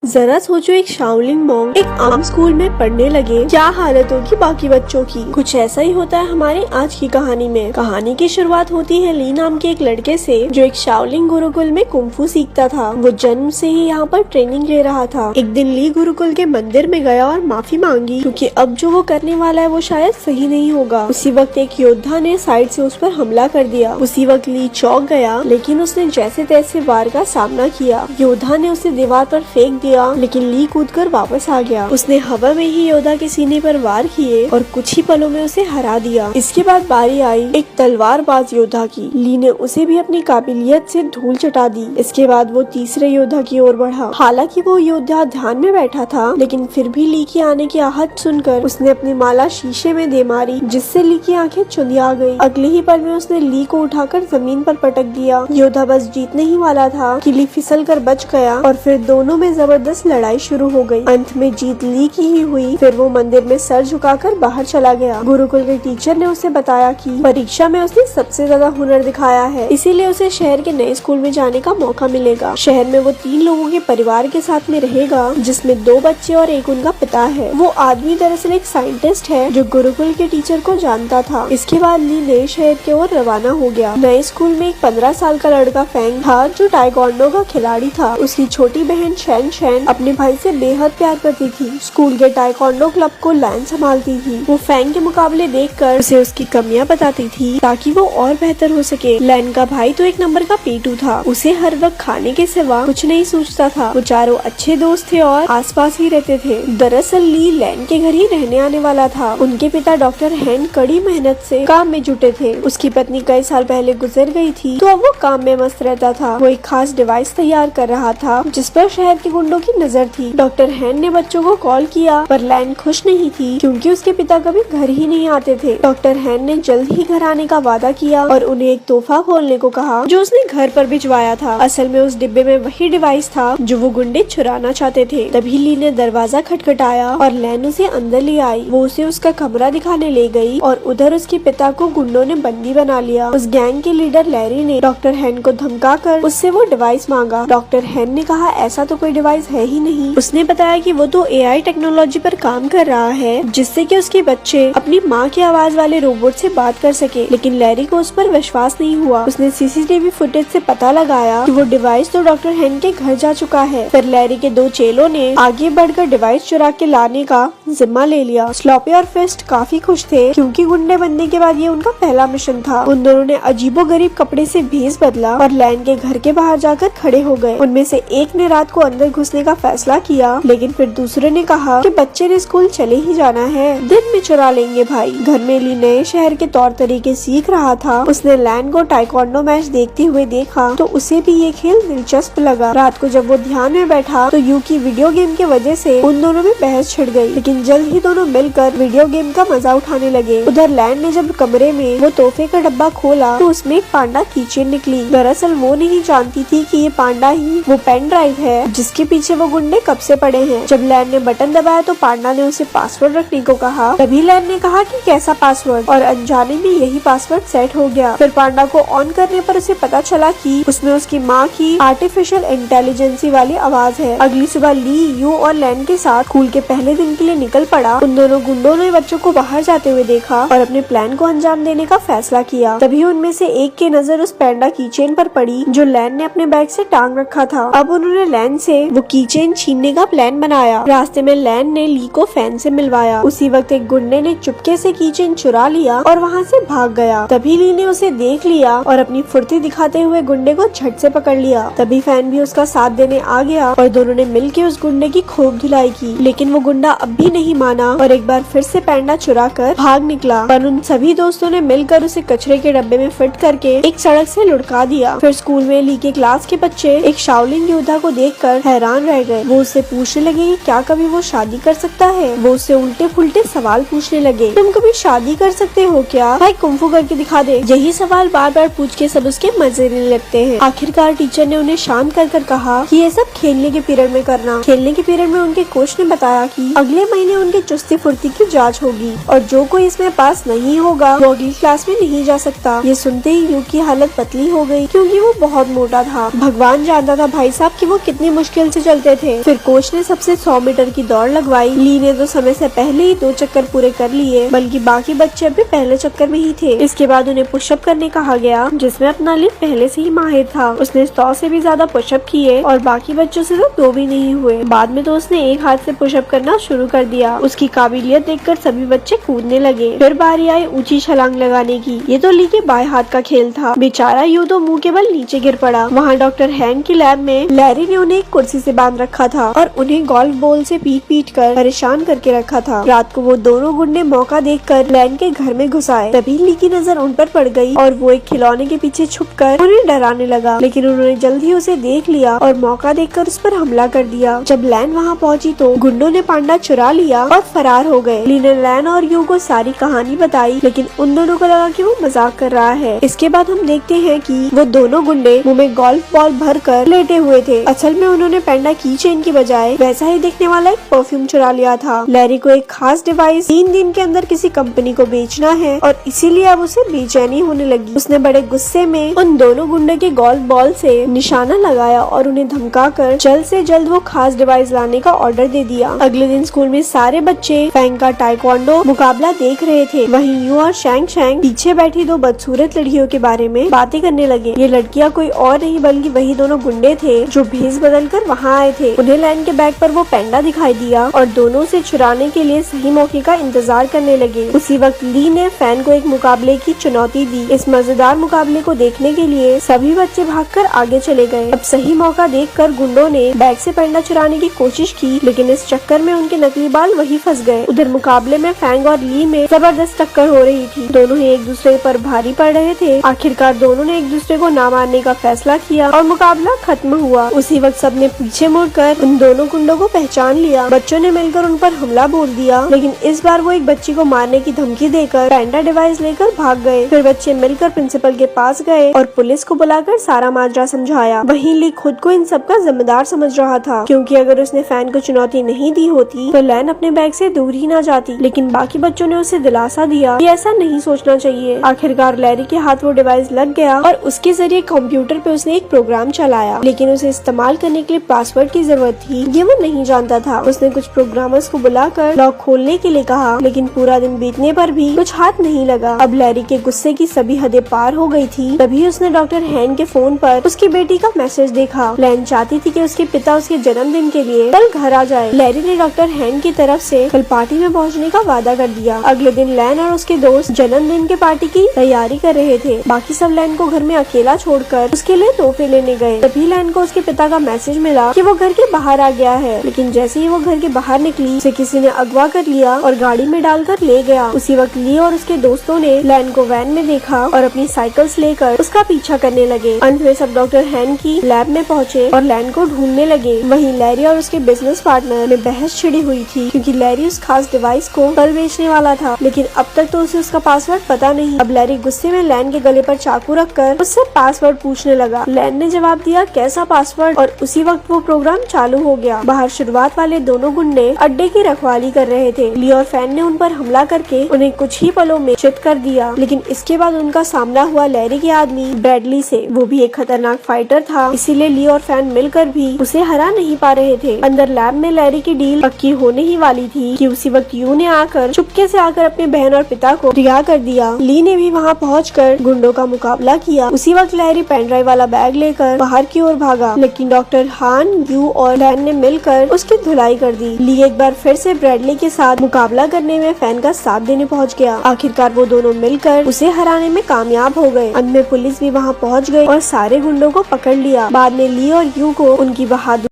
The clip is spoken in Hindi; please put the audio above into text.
जरा सोचो, एक शाओलिन मॉन्क एक आम स्कूल में पढ़ने लगे, क्या हालत होगी बाकी बच्चों की। कुछ ऐसा ही होता है हमारी आज की कहानी में। कहानी की शुरुआत होती है ली नाम के एक लड़के से, जो एक शाओलिन गुरुकुल में कुंफू सीखता था। वो जन्म से ही यहाँ पर ट्रेनिंग ले रहा था। एक दिन ली गुरुकुल के मंदिर में गया और माफी मांगी, क्योंकि अब जो वो करने वाला है वो शायद सही नहीं होगा। उसी वक्त एक योद्धा ने साइड से उस पर हमला कर दिया। उसी वक्त ली चौंक गया, लेकिन उसने जैसे तैसे वार का सामना किया। योद्धा ने उसे दीवार पर फेंक दिया, लेकिन ली कूदकर वापस आ गया। उसने हवा में ही योद्धा के सीने पर वार किए और कुछ ही पलों में उसे हरा दिया। इसके बाद बारी आई एक तलवारबाज योद्धा की। ली ने उसे भी अपनी काबिलियत से धूल चटा दी। इसके बाद वो तीसरे योद्धा की ओर बढ़ा। हालांकि वो योद्धा ध्यान में बैठा था, लेकिन फिर भी ली की आने की आहट सुनकर उसने अपनी माला शीशे में दे मारी, जिससे ली की आंखें चुंधिया गई। अगले ही पल में उसने ली को उठाकर जमीन पर पटक दिया। योद्धा बस जीतने ही वाला था कि ली फिसल कर बच गया और फिर दोनों में जबरदस्त लड़ाई शुरू हो गई। अंत में जीत ली की ही हुई। फिर वो मंदिर में सर झुकाकर बाहर चला गया। गुरुकुल के टीचर ने उसे बताया कि परीक्षा में उसने सबसे ज्यादा हुनर दिखाया है, इसीलिए उसे शहर के नए स्कूल में जाने का मौका मिलेगा। शहर में वो 3 लोगों के परिवार के साथ में रहेगा, जिसमें 2 बच्चे और एक उनका पिता है। वो आदमी दरअसल एक साइंटिस्ट है जो गुरुकुल के टीचर को जानता था। इसके बाद ली नए शहर की ओर रवाना हो गया। नए स्कूल में एक 15 साल का लड़का फेंग था, जो ताइक्वांडो का खिलाड़ी था। उसकी छोटी बहन शैन शैन अपने भाई से बेहद प्यार करती थी। स्कूल के ताइक्वांडो क्लब को लैन संभालती थी। वो फेंग के मुकाबले देखकर उसे उसकी कमियां बताती थी, ताकि वो और बेहतर हो सके। लैन का भाई तो एक नंबर का पेटू था। उसे हर वक्त खाने के सिवा कुछ नहीं सोचता था। वो चारों अच्छे दोस्त थे और आसपास ही रहते थे। दरअसल ली लैन के घर ही रहने आने वाला था। उनके पिता डॉक्टर हैन कड़ी मेहनत से काम में जुटे थे। उसकी पत्नी कई साल पहले गुजर गई थी, तो अब वो काम में मस्त रहता था। वो एक खास डिवाइस तैयार कर रहा था, जिस पर शहर के गुंडों की नजर थी। डॉक्टर हैन ने बच्चों को कॉल किया, पर लैन खुश नहीं थी, क्योंकि उसके पिता कभी घर ही नहीं आते थे। डॉक्टर हैन ने जल्द ही घर आने का वादा किया और उन्हें एक तोहफा खोलने को कहा, जो उसने घर पर भिजवाया था। असल में उस डिब्बे में वही डिवाइस था जो वो गुंडे चुराना चाहते थे। तभी ली ने दरवाजा खटखटाया और लैन उसे अंदर ले आई। वो उसे उसका कमरा दिखाने ले गई और उधर उसके पिता को गुंडों ने बंदी बना लिया। उस गैंग के लीडर लैरी ने डॉक्टर हैन को धमकाकर उससे वो डिवाइस मांगा। डॉक्टर हैन ने कहा, ऐसा तो कोई डिवाइस है ही नहीं। उसने बताया कि वो तो एआई टेक्नोलॉजी पर काम कर रहा है, जिससे कि उसके बच्चे अपनी माँ की आवाज वाले रोबोट से बात कर सके। लेकिन लैरी को उस पर विश्वास नहीं हुआ। उसने सीसीटीवी फुटेज से पता लगाया कि वो डिवाइस तो डॉक्टर हैन के घर जा चुका है। फिर लैरी के 2 चेलों ने आगे बढ़कर डिवाइस चुरा के लाने का जिम्मा ले लिया। स्लॉपी और फिस्ट काफी खुश थे, क्योंकि गुंडे बनने के बाद ये उनका पहला मिशन था। उन दोनों ने अजीबोगरीब कपड़े से भेष बदला और लैन के घर के बाहर जाकर खड़े हो गए। उनमें से एक ने रात को अंदर घुसने का फैसला किया, लेकिन फिर दूसरे ने कहा कि बच्चे ने स्कूल चले ही जाना है, दिन में चुरा लेंगे भाई। घर में ली नए शहर के तौर तरीके सीख रहा था। उसने लैन को ताइक्वांडो मैच देखते हुए देखा, तो उसे भी ये खेल दिलचस्प लगा। रात को जब वो ध्यान में बैठा, तो यू की वीडियो गेम की वजह से उन दोनों में बहस छिड़ गई, लेकिन जल्द ही दोनों मिलकर वीडियो गेम का मजा उठाने लगे। उधर लैन ने जब कमरे में वो तोहफे का डब्बा खोला, तो उसमें एक पांडा कीचेन निकली। दरअसल वो नहीं जानती थी कि ये पांडा ही वो पेन ड्राइव है, जिसके पीछे वो गुंडे कब से पड़े हैं। जब लैन ने बटन दबाया, तो पांडा ने उसे पासवर्ड रखने को कहा। तभी लैन ने कहा कि कैसा पासवर्ड, और अनजाने में यही पासवर्ड सेट हो गया। फिर पांडा को ऑन करने पर उसे पता चला कि उसमें उसकी माँ की आर्टिफिशियल इंटेलिजेंसी वाली आवाज है। अगली सुबह ली, यू और लैन के साथ स्कूल के पहले दिन के लिए निकल पड़ा। उन दोनों गुंडों ने बच्चों को बाहर जाते हुए देखा और अपने प्लान को अंजाम देने का फैसला किया। तभी उनमें से एक की नजर उस पैंडा कीचेन पर पड़ी, जो लैन ने अपने बैग से टांग रखा था। अब उन्होंने लैन से वो कीचेन छीनने का प्लान बनाया। रास्ते में लैन ने ली को फैन से मिलवाया। उसी वक्त एक गुंडे ने चुपके से कीचेन चुरा लिया और वहाँ से भाग गया। तभी ली ने उसे देख लिया और अपनी फुर्ती दिखाते हुए गुंडे को झट से पकड़ लिया। तभी फैन भी उसका साथ देने आ गया और दोनों ने मिलकर उस गुंडे की खूब धुलाई की। लेकिन वो गुंडा अब भी नहीं माना और एक बार फिर से पैंडा चुरा कर भाग निकला। पर उन सभी दोस्तों ने मिलकर उसे कचरे के डब्बे में फिट करके एक सड़क से लुढ़का दिया। फिर स्कूल में ली के क्लास के बच्चे एक शाओलिन योद्धा को देखकर हैरान रह गए। वो उससे पूछने लगे कि क्या कभी वो शादी कर सकता है। वो उससे उल्टे फुल्टे सवाल पूछने लगे। तुम कभी शादी कर सकते हो क्या भाई, कुंफू करके दिखा दे। यही सवाल बार बार पूछ के सब उसके मजे लेने लगते हैं। आखिरकार टीचर ने उन्हें शांत कर कहा कि ये सब खेलने के पीरियड में करना। खेलने के पीरियड में उनके कोच ने बताया कि अगले महीने उनके चुस्ती फुर्ती की जांच होगी और जो कोई इसमें पास नहीं होगा वो अगली क्लास में नहीं जा सकता। ये सुनते ही यू की हालत पतली हो गई, क्योंकि वो बहुत मोटा था। भगवान जानता था भाई साहब कि वो कितनी मुश्किल से चलते थे। फिर कोच ने सबसे 100 मीटर की दौड़ लगवाई। ली ने तो समय से पहले ही 2 चक्कर पूरे कर लिए, बल्कि बाकी बच्चे भी पहले चक्कर में ही थे। इसके बाद उन्हें पुशअप करने कहा गया, जिसमें अपना ली पहले से ही माहिर था। उसने 100 से भी ज्यादा पुशअप किए और बाकी बच्चों से तो 2 भी नहीं हुए। बाद में तो उसने एक हाथ से पुशअप करना शुरू कर दिया। उसकी काबिलियत देखकर सभी बच्चे कूदने लगे। फिर बारी आई ऊंची छलांग लगाने की। ये तो ली के बाएं हाथ का खेल था। बेचारा यूं तो मुंह के बल नीचे गिर पड़ा। वहाँ डॉक्टर हैंक की लैब में लैरी ने उन्हें एक कुर्सी से बांध रखा था और उन्हें गोल्फ बॉल से पीट कर परेशान करके रखा था। रात को वो दोनों गुंडे मौका देखकर लैन के घर में घुस आए। तभी ली की नजर उन पर पड़ गई और वो एक खिलौने के पीछे छुपकर उन्हें डराने लगा, लेकिन उन्होंने जल्द ही उसे देख लिया और मौका देखकर उस पर हमला कर दिया। जब लैन वहाँ पहुँची तो गुंडों ने पांडा चुरा लिया और फरार हो गए। ली ने लैन और यू को सारी कहानी बताई, लेकिन उन दोनों को लगा कि वो मजाक कर रहा है। इसके बाद हम देखते हैं कि वो दोनों गुंडे मुंह में गोल्फ बॉल भर कर लेटे हुए थे। असल में उन्होंने पैंडा की चेन की बजाय वैसा ही दिखने वाला एक परफ्यूम चुरा लिया था। लैरी को एक खास डिवाइस 3 दिन के अंदर किसी कंपनी को बेचना है और इसीलिए अब उसे बेचैनी होने लगी। उसने बड़े गुस्से में उन दोनों गुंडे के गोल्फ बॉल से निशाना लगाया और उन्हें धमकाकर जल्द से जल्द वो खास डिवाइस लाने का ऑर्डर दे दिया। अगले दिन स्कूल में सारे बच्चे फैंग का टाइक्वांडो मुकाबला देख रहे थे। वहीं यू और शैंग शैंग पीछे बैठी 2 बदसूरत लड़कियों के बारे में बातें करने लगे। ये लड़कियां कोई और नहीं बल्कि वही दोनों गुंडे थे जो भेस बदल कर वहाँ आए थे। उन्हें लैन के बैग पर वो पैंडा दिखाई दिया और दोनों से चुराने के लिए सही मौके का इंतजार करने लगे। उसी वक्त ली ने फैन को एक मुकाबले की चुनौती दी। इस मजेदार मुकाबले को देखने के लिए सभी बच्चे भागकर आगे चले गए। अब सही मौका देखकर गुंडों ने बैग से पैंडा चुराने की कोशिश की, लेकिन इस चक्कर में उनके नकली बाल वही फंस गए। उधर मुकाबले में फैंग और ली में जबरदस्त टक्कर हो रही थी। दोनों ही एक दूसरे पर भारी पड़ रहे थे। आखिरकार दोनों ने एक दूसरे को ना मारने का फैसला किया और मुकाबला खत्म हुआ। उसी वक्त सबने पीछे मुड़कर उन दोनों गुंडों को पहचान लिया। बच्चों ने मिलकर उन पर हमला बोल दिया, लेकिन इस बार वो एक बच्ची को मारने की धमकी देकर पैंडा डिवाइस लेकर भाग गए। फिर बच्चे मिलकर प्रिंसिपल के पास गए और पुलिस को बुलाकर सारा माजरा समझाया। वहीं ली खुद को इन सब का जिम्मेदार समझ रहा था, क्योंकि अगर उसने फैन को चुनौती नहीं दी होती तो लैन अपने बैग से दूर ही ना जाती। लेकिन बाकी बच्चों ने उसे दिलासा दिया कि ऐसा नहीं सोचना चाहिए। आखिरकार लैरी के हाथ वो डिवाइस लग गया और उसके जरिए कंप्यूटर पे उसने एक प्रोग्राम चलाया, लेकिन उसे इस्तेमाल करने के लिए पासवर्ड की जरूरत थी, ये वो नहीं जानता था। उसने कुछ प्रोग्रामर्स को बुलाकर लॉक खोलने के लिए कहा, लेकिन पूरा दिन बीतने पर भी कुछ हाथ नहीं लगा। अब लैरी के गुस्से की सभी हदें पार हो गई थी। तभी उसने डॉक्टर हैन के फोन पर उसकी बेटी का मैसेज देखा। लैन चाहती थी कि उसके पिता उसके जन्मदिन के लिए कल घर आ जाए। लैरी ने डॉक्टर हैन की तरफ से कल पार्टी में पहुंचने का वादा कर दिया। अगले दिन लैन और उसके दोस्त जन्मदिन के पार्टी की तैयारी कर रहे थे। बाकी सब लैन को घर में अकेला छोड़कर उसके लिए तोहफे लेने गए। तभी लैन को उसके पिता का मैसेज मिला कि वो घर के बाहर आ गया है, लेकिन जैसे ही वो घर के बाहर निकली उसे किसी ने अगवा कर लिया और गाड़ी में डालकर ले गया। उसी वक्त ली और उसके दोस्तों ने लैन को वैन में देखा और अपनी साइकिल्स लेकर उसका पीछा करने लगे। अंत में सब डॉक्टर हैन की लैब में पहुँचे और लैन को ढूंढने लगे। वहीं लैरी और उसके बिजनेस पार्टनर में बहस छिड़ी हुई थी, क्योंकि लैरी उस खास डिवाइस को कल बेचने वाला था, लेकिन अब तक तो उसे उसका पासवर्ड पता नहीं। अब लैरी गुस्से में लैन के गले पर चाकू रखकर उससे पासवर्ड पूछने लगा। लैन ने जवाब दिया, कैसा पासवर्ड, और उसी वक्त वो प्रोग्राम चालू हो गया। बाहर शुरुआत वाले दोनों गुंडे अड्डे की रखवाली कर रहे थे। ली और फैन ने उन पर हमला करके उन्हें कुछ ही पलों में चित कर दिया, लेकिन इसके बाद उनका सामना हुआ लैरी के आदमी ब्रैडली से। वो भी एक खतरनाक फाइटर था, इसीलिए ली और फैन मिलकर भी उसे हरा नहीं पा रहे थे। अंदर लैब में लैरी की डील पक्की होने ही वाली थी कि उसी वक्त यू ने आकर चुपके से आकर अपने बहन और पिता को रिहा कर दिया। ली ने भी वहाँ पहुंचकर गुंडों का मुकाबला किया। उसी वक्त लैरी पेन ड्राइव वाला बैग लेकर बाहर की ओर भागा, लेकिन डॉक्टर हान, यू और लैन ने मिलकर उसकी धुलाई कर दी। ली एक बार फिर से ब्रैडली के साथ मुकाबला करने में फैन का साथ देने पहुंच गया। आखिरकार वो दोनों मिलकर उसे हराने में कामयाब हो गए। अंत में पुलिस भी वहाँ पहुँच गई और सारे गुंडों को पकड़ लिया। बाद में ली और यू को उनकी बहादुरी